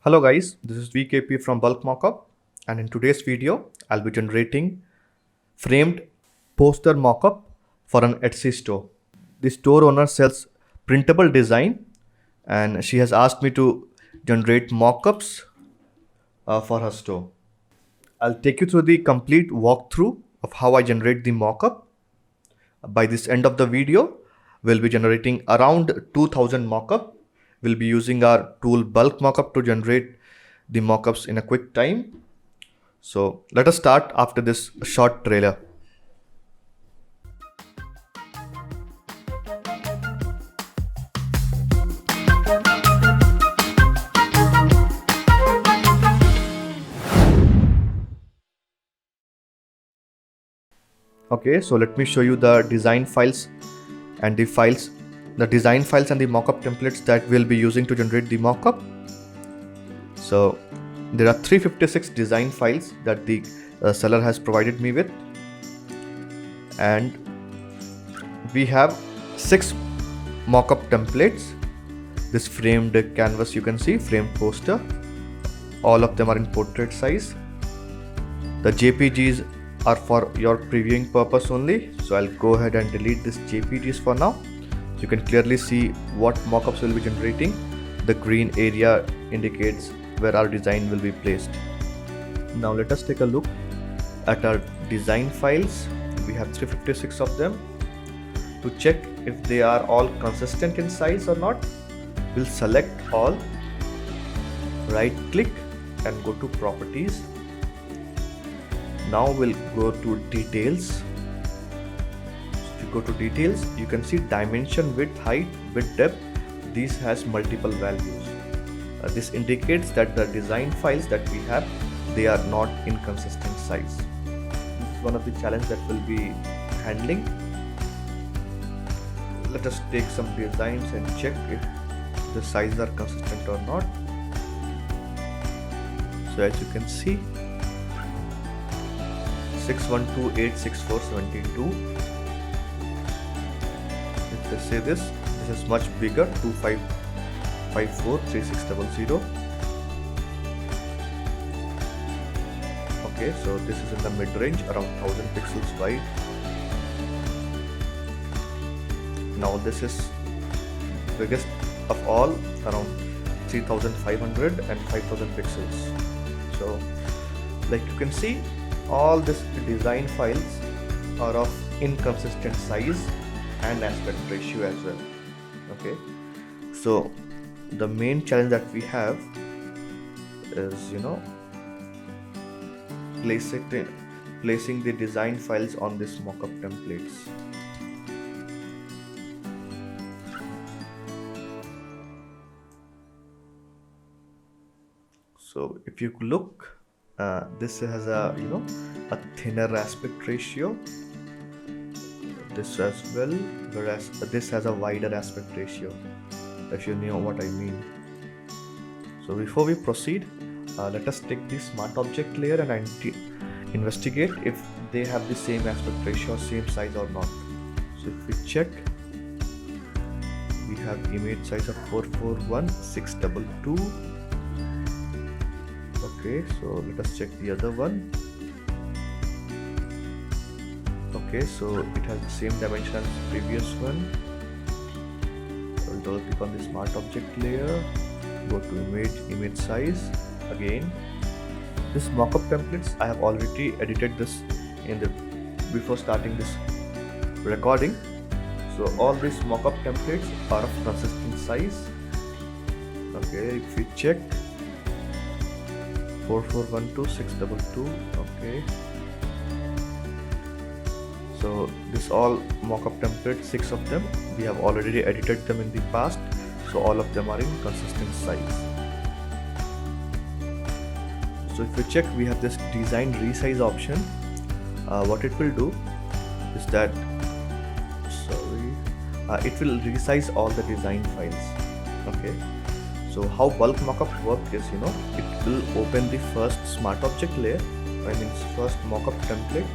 Hello guys, this is VKP from Bulk Mockup, and in today's video I'll be generating framed poster mockup for an Etsy store. The store owner sells printable design and she has asked me to generate mockups for her store. I'll take you through the complete walkthrough of how I generate the mockup. By this end of the video, we'll be generating around 2000 mockup. We'll be using our tool Bulk Mockup to generate the mockups in a quick time. So let us start after this short trailer. Okay, so let me show you the design files and the design files and the mockup templates that we'll be using to generate the mockup. So there are 356 design files that the seller has provided me with, and we have 6 mockup templates. This framed canvas, you can see framed poster, all of them are in portrait size. The JPGs are for your previewing purpose only, so I'll go ahead and delete this JPGs for now. So you can clearly see what mockups we'll be generating. The green area indicates where our design will be placed. Now let us take a look at our design files. We have 356 of them. To check if they are all consistent in size or not, we'll select all, right click and go to properties. Now we'll go to details. If you go to details, you can see dimension, width, height, width, depth. These has multiple values. This indicates that the design files that we have, they are not in consistent size. This is one of the challenges that we'll be handling. Let us take some designs and check if the sizes are consistent or not. So as you can see, 61286472. If I say this is much bigger, 25543600. Okay, so this is in the mid range, around 1000 pixels wide. Now this is biggest of all, around 3500 and 5000 pixels. So like you can see, all these design files are of inconsistent size and aspect ratio as well. Okay, so the main challenge that we have is placing the design files on this mockup templates. So if you look, this has a a thinner aspect ratio, this as well, whereas this has a wider aspect ratio, if you know what I mean. So before we proceed, let us take the smart object layer and investigate if they have the same aspect ratio or same size or not. So if we check, we have image size of 441622. Okay, so let us check the other one. Okay, so it has the same dimension as the previous one. I'll double click on the smart object layer, go to image size. Again, this mockup templates, I have already edited this before starting this recording. So all these mockup templates are of consistent size. Okay, if we check 4412622. Okay, so this all mockup templates, 6 of them, we have already edited them in the past, so all of them are in consistent size. So if we check, we have this design resize option. What it will do is that it will resize all the design files. Okay, so how bulk mockup work is, it will open the first smart object layer, first mockup template.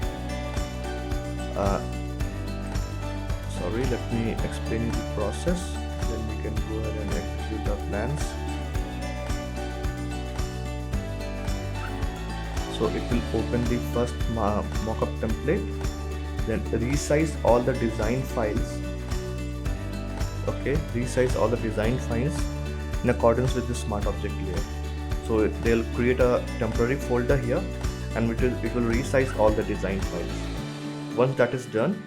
Sorry, let me explain you the process, then we can go ahead and execute our plans. So it will open the first mockup template, then resize all the design files. Okay, resize all the design files in accordance with the smart object layer. So they'll create a temporary folder here, and it will resize all the design files. Once that is done,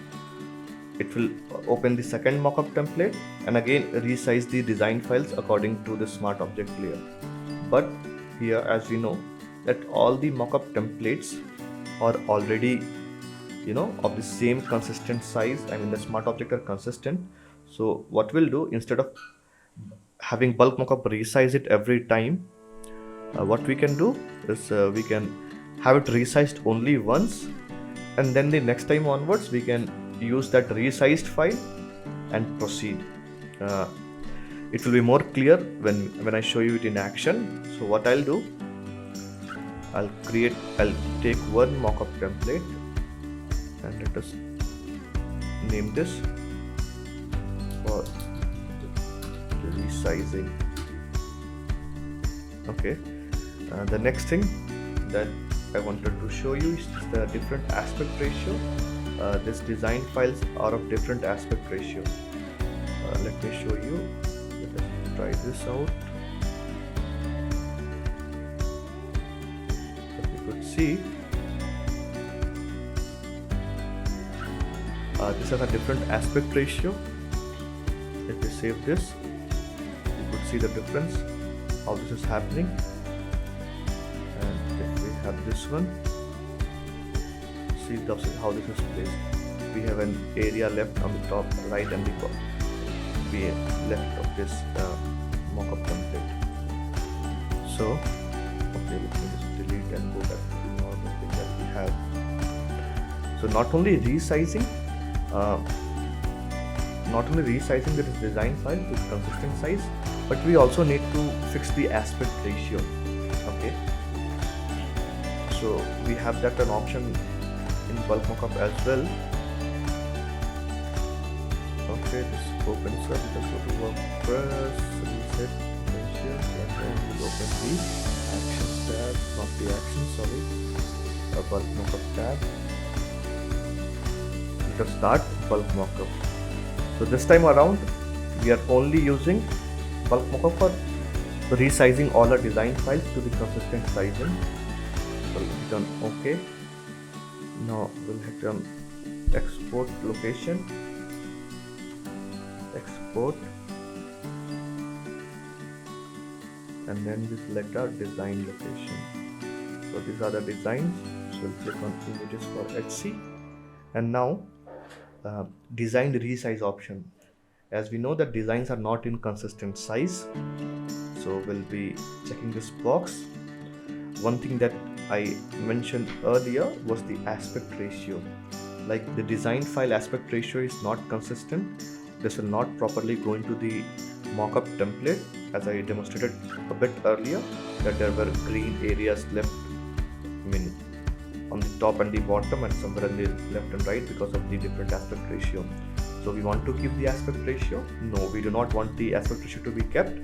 it will open the second mockup template and again resize the design files according to the smart object layer. But here, as we know, that all the mockup templates are already, of the same consistent size. I mean, the smart object are consistent. So what we'll do, instead of having bulk mockup resize it every time, what we can do is we can have it resized only once, and then the next time onwards we can use that resized file and proceed. It will be more clear when I show you it in action. So what I'll do, I'll take one mockup template and let us name this for resizing. Okay, the next thing that I wanted to show you is the different aspect ratio. These design files are of different aspect ratio. Let me show you. Let us try this out. As you could see, this has a different aspect ratio. Let me save this. You could see the difference, how this is happening. And if we have this one, see how this is placed. We have an area left on the top right and the left of this mockup template. So okay, let me just delete and go back to the normal thing that we have. So not only resizing the design file to consistent size, but we also need to fix the aspect ratio. Okay, so we have that an option in bulk mockup as well. Okay, this opens up. Let's go to WordPress, reset ratios, and then we'll open the actions tab, not the actions, sorry, a bulk mockup tab. Let us start bulk mockup. So this time around, we are only using bulk mockup for resizing all our design files to the consistent sizing. So hit on OK. Now we'll hit on export location, export, and then we select our design location. So these are the designs. So we'll click on images for Etsy, and now design resize option. As we know that designs are not in consistent size, so we'll be checking this box. One thing that I mentioned earlier was the aspect ratio. Like the design file aspect ratio is not consistent, this will not properly go into the mockup template, as I demonstrated a bit earlier that there were green areas left, on the top and the bottom and somewhere in the left and right because of the different aspect ratio. So we want to keep the aspect ratio? No, we do not want the aspect ratio to be kept.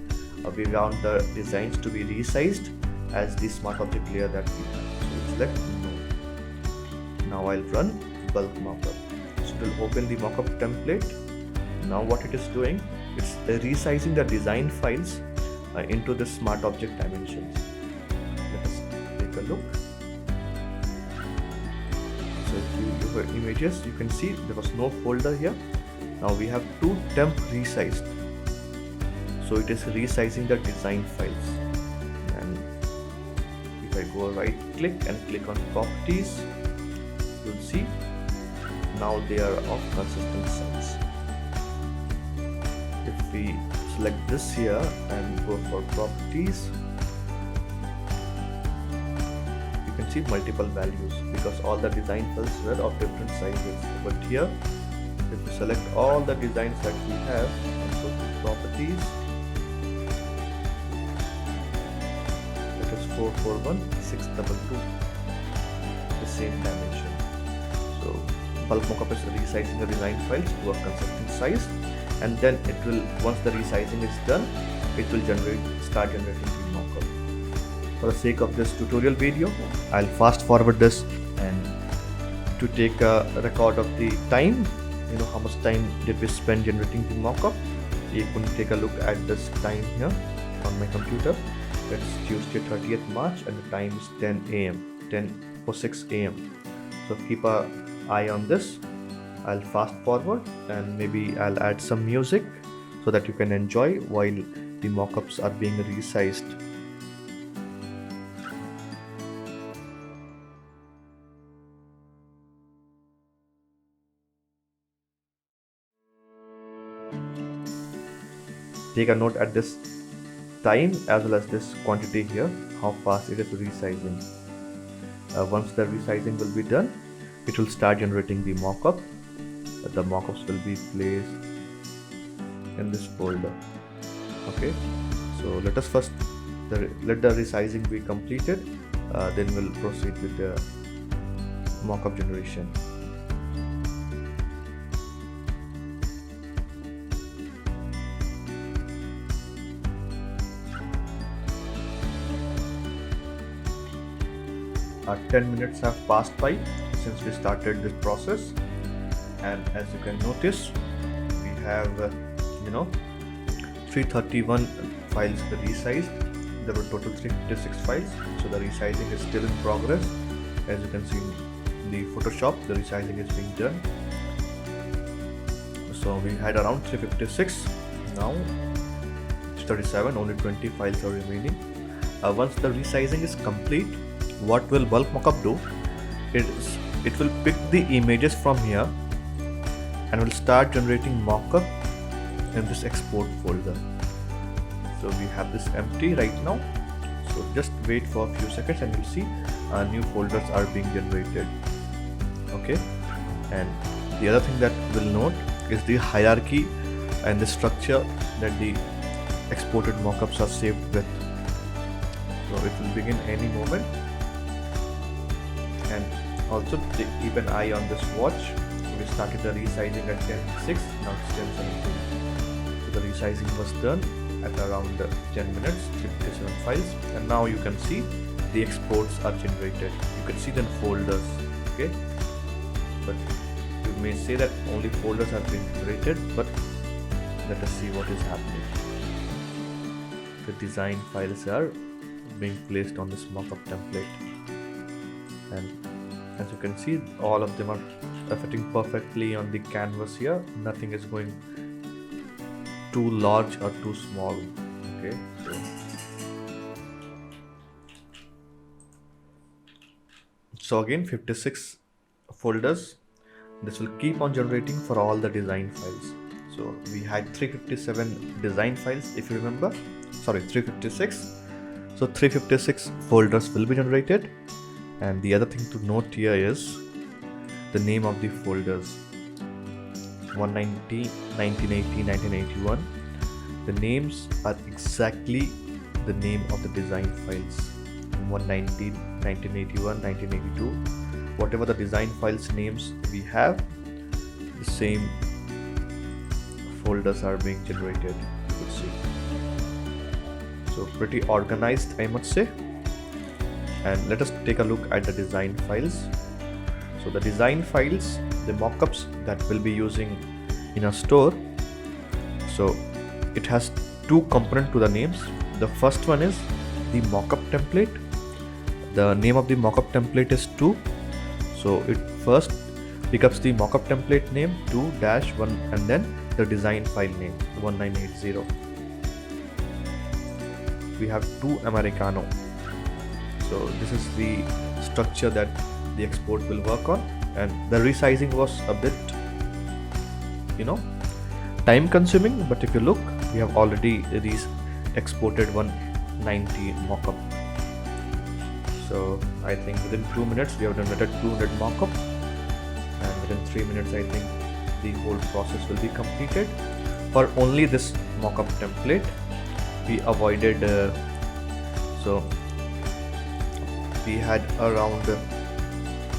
We want the designs to be resized as the smart object layer that we have. So we select no. Now I'll run bulk mockup. So it will open the mockup template. Now what it is doing, it's resizing the design files into the smart object dimensions. Let us take a look. So if you look at images, you can see there was no folder here. Now we have two temp resized. So it is resizing the design files. And if I go right click and click on properties, you'll see now they are of consistent size. If we select this here and go for properties, you can see multiple values because all the design files were of different sizes. But here, if we select all the designs that we have and go to properties, it is 441622, the same dimension. So bulk mockup is resizing the design files to a consistent size, and then it will, once the resizing is done, it will start generating the mockup. for the sake of this tutorial video, I'll fast forward this, and to take a record of the time, how much time did we spend generating the mockup. You can take a look at this time here on my computer. It's Tuesday 30th March and the time is 10 a.m. 10:06 a.m. So keep an eye on this. I'll fast forward and maybe I'll add some music so that you can enjoy while the mockups are being resized. Take a note at this time as well as this quantity here, how fast it is resizing. Once the resizing will be done, it will start generating the mockup. The mockups will be placed in this folder. Okay, so let us first let the resizing be completed, then we'll proceed with the mockup generation. Our 10 minutes have passed by since we started this process, and as you can notice, we have 331 files resized. There were total 356 files, so the resizing is still in progress. As you can see in the Photoshop, the resizing is being done. So we had around 356, now it's 37, only 20 files are remaining. Once the resizing is complete, what will bulk mockup do is it will pick the images from here and will start generating mockup in this export folder. So we have this empty right now, so just wait for a few seconds and you'll see new folders are being generated. Okay, and the other thing that we'll note is the hierarchy and the structure that the exported mockups are saved with. So it will begin any moment. And also keep an eye on this watch. We started the resizing at 10:06, now it's 10:17. So the resizing was done at around 10 minutes, 57 files, and now you can see the exports are generated. You can see the folders. Okay, but you may say that only folders are being generated, but let us see what is happening. The design files are being placed on this mockup template. And as you can see, all of them are fitting perfectly on the canvas here. Nothing is going too large or too small. Okay, so again 56 folders. This will keep on generating for all the design files. So we had 357 design files, if you remember. Sorry, 356. So 356 folders will be generated. And the other thing to note here is the name of the folders. 190, 1980, 1981. The names are exactly the name of the design files. 190, 1981, 1982. Whatever the design files names we have, the same folders are being generated. You could see. So pretty organized, I must say. And let us take a look at the design files. So the design files, the mockups that we'll be using in our store. So it has two components to the names. The first one is the mockup template. The name of the mockup template is 2. So it first picks the mockup template name 2-1 and then the design file name 1980. We have 2 Americano. So this is the structure that the export will work on, and the resizing was a bit time consuming, but if you look, we have already exported 190 mockup. So I think within 2 minutes we have generated 200 mockup, and within 3 minutes I think the whole process will be completed. For only this mockup template, we avoided so we had around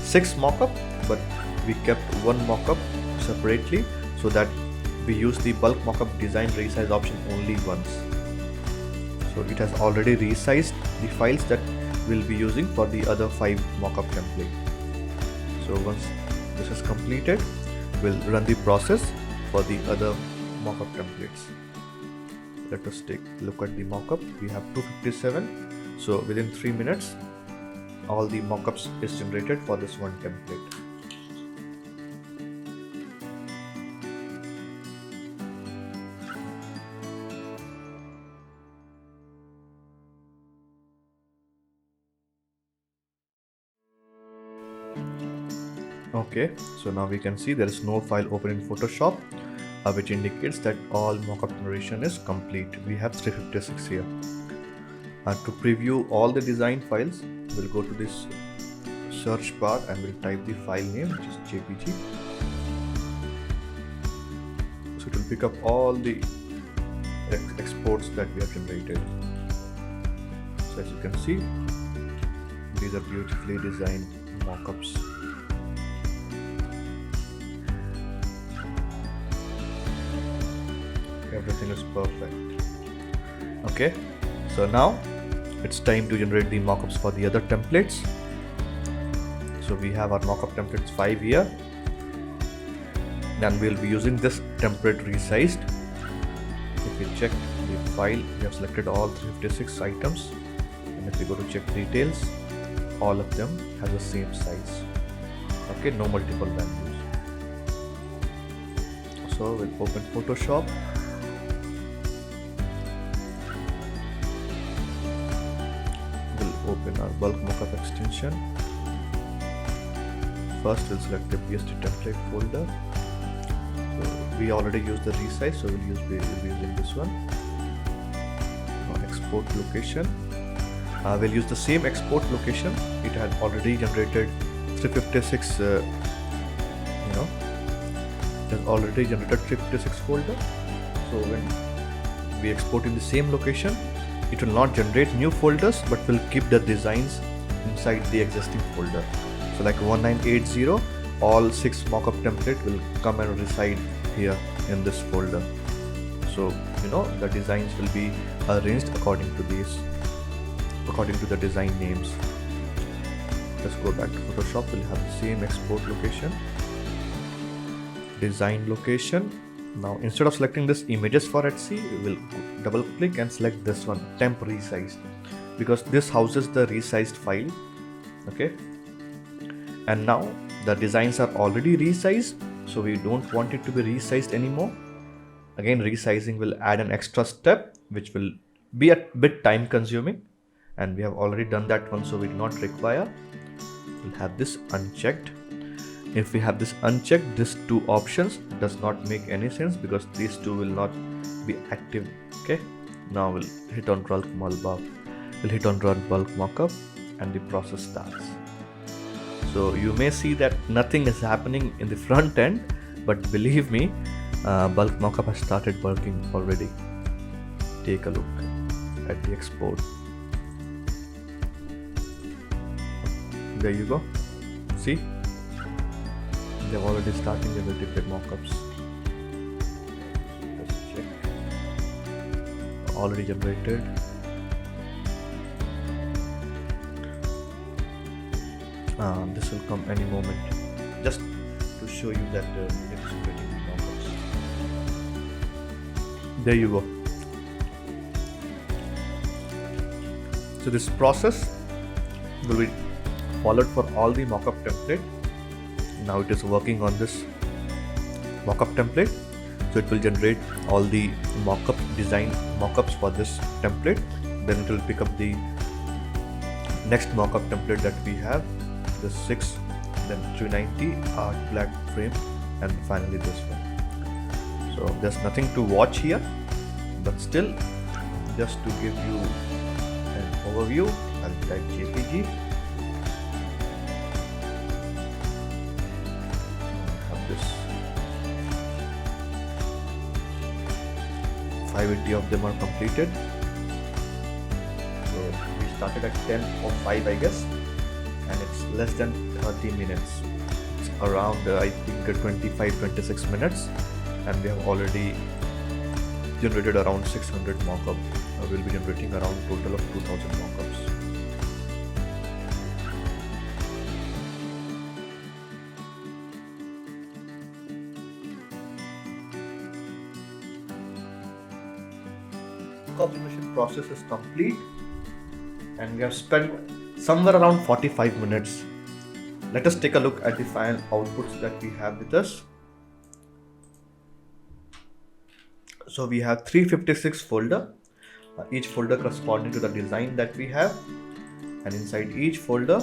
6 mockup, but we kept one mockup separately so that we use the bulk mockup design resize option only once. So it has already resized the files that we'll be using for the other 5 mockup template. So once this is completed, we'll run the process for the other mockup templates. Let us take a look at the mockup. We have 257. So within 3 minutes, all the mockups is generated for this one template. Okay, so now we can see there is no file open in Photoshop, which indicates that all mockup generation is complete. We have 356 here. To preview all the design files, we'll go to this search bar and we'll type the file name, which is JPG. So it will pick up all the exports that we have generated. So as you can see, these are beautifully designed mockups. Everything is perfect. Okay, so now it's time to generate the mockups for the other templates. So we have our mockup templates 5 here. Then we'll be using this template resized. If we check the file, we have selected all 356 items, and if we go to check details, all of them have the same size. Okay, no multiple values. So we'll open Photoshop. We'll open our bulk mockup extension. First we'll select the PSD template folder. So we already used the resize, so we'll be using this one. Now export location. We'll use the same export location. It had already generated 356. It has already generated 356 folder. So when we export in the same location, it will not generate new folders, but will keep the designs inside the existing folder. So like 1980, all 6 mockup template will come and reside here in this folder. So the designs will be arranged according to the design names. Let's go back to Photoshop. We'll have the same export location, design location. Now instead of selecting this images for Etsy, we will double click and select this one, temp resized, because this houses the resized file. Okay, and now the designs are already resized, so we don't want it to be resized anymore. Again, resizing will add an extra step, which will be a bit time consuming, and we have already done that one, so we do not require. We'll have this unchecked. If we have this unchecked, these 2 options does not make any sense, because these 2 will not be active. Okay, now we'll hit on bulk mockup. We'll hit on run bulk mockup, and the process starts. So you may see that nothing is happening in the front end, but believe me, bulk mockup has started working already. Take a look at the export. There you go. See, they've already started generating the mockups. Let's check. Already generated. This will come any moment, just to show you that it's generating the mockups. There you go. So this process will be followed for all the mockup template. Now it is working on this mockup template, so it will generate all the design mockups for this template. Then it will pick up the next mockup template that we have, the 6, then 390 art black frame, and finally this one. So there's nothing to watch here, but still, just to give you an overview, I'll type JPG. Have this 580 of them are completed. So we started at 10:05, I guess, and it's less than 30 minutes. It's around I think 25-26 minutes, and we have already generated around 600 mockup. We'll be generating around total of 2000 mockups. mockup generation process is complete, and we have spent somewhere around 45 minutes. Let us take a look at the final outputs that we have with us. So we have 356 folder, each folder corresponding to the design that we have, and inside each folder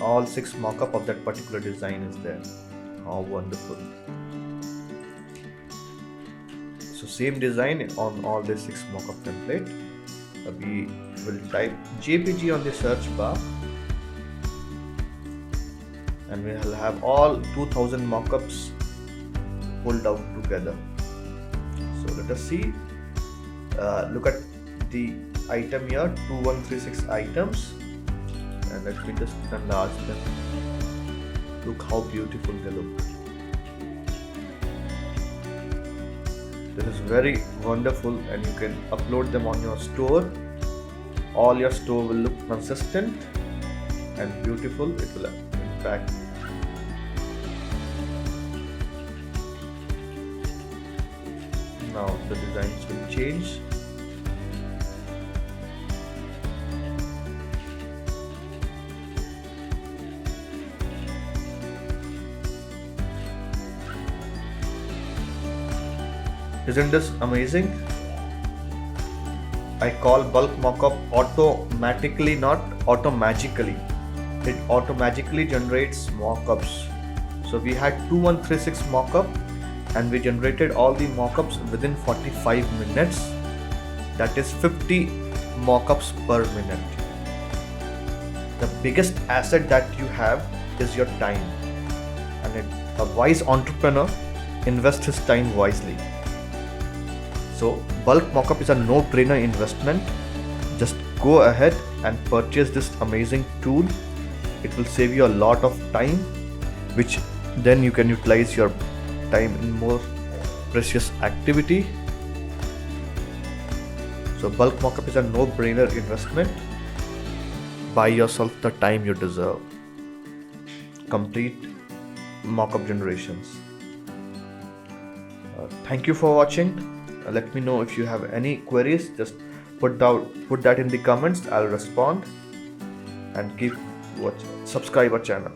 all 6 mockup of that particular design is there. How wonderful. So same design on all the 6 mockup template. We will type JPG on the search bar, and we will have all 2000 mockups pulled out together. So let us see. Look at the item here, 2136 items, and let me just enlarge them. Look how beautiful they look. This is very wonderful, and you can upload them on your store. All your store will look consistent and beautiful. It will impact. Now the designs will change. Isn't this amazing? I call bulk mockup automatically, not automagically. It automatically generates mockups. So we had 2136 mockup, and we generated all the mockups within 45 minutes. That is 50 mockups per minute. The biggest asset that you have is your time, and a wise entrepreneur invests his time wisely. So bulk mockup is a no-brainer investment. Just go ahead and purchase this amazing tool. It will save you a lot of time, which then you can utilize your time in more precious activity. So bulk mockup is a no-brainer investment. Buy yourself the time you deserve. Complete mockup generations. Thank you for watching. Let me know if you have any queries. Just put that in the comments. I'll respond, and subscribe our channel.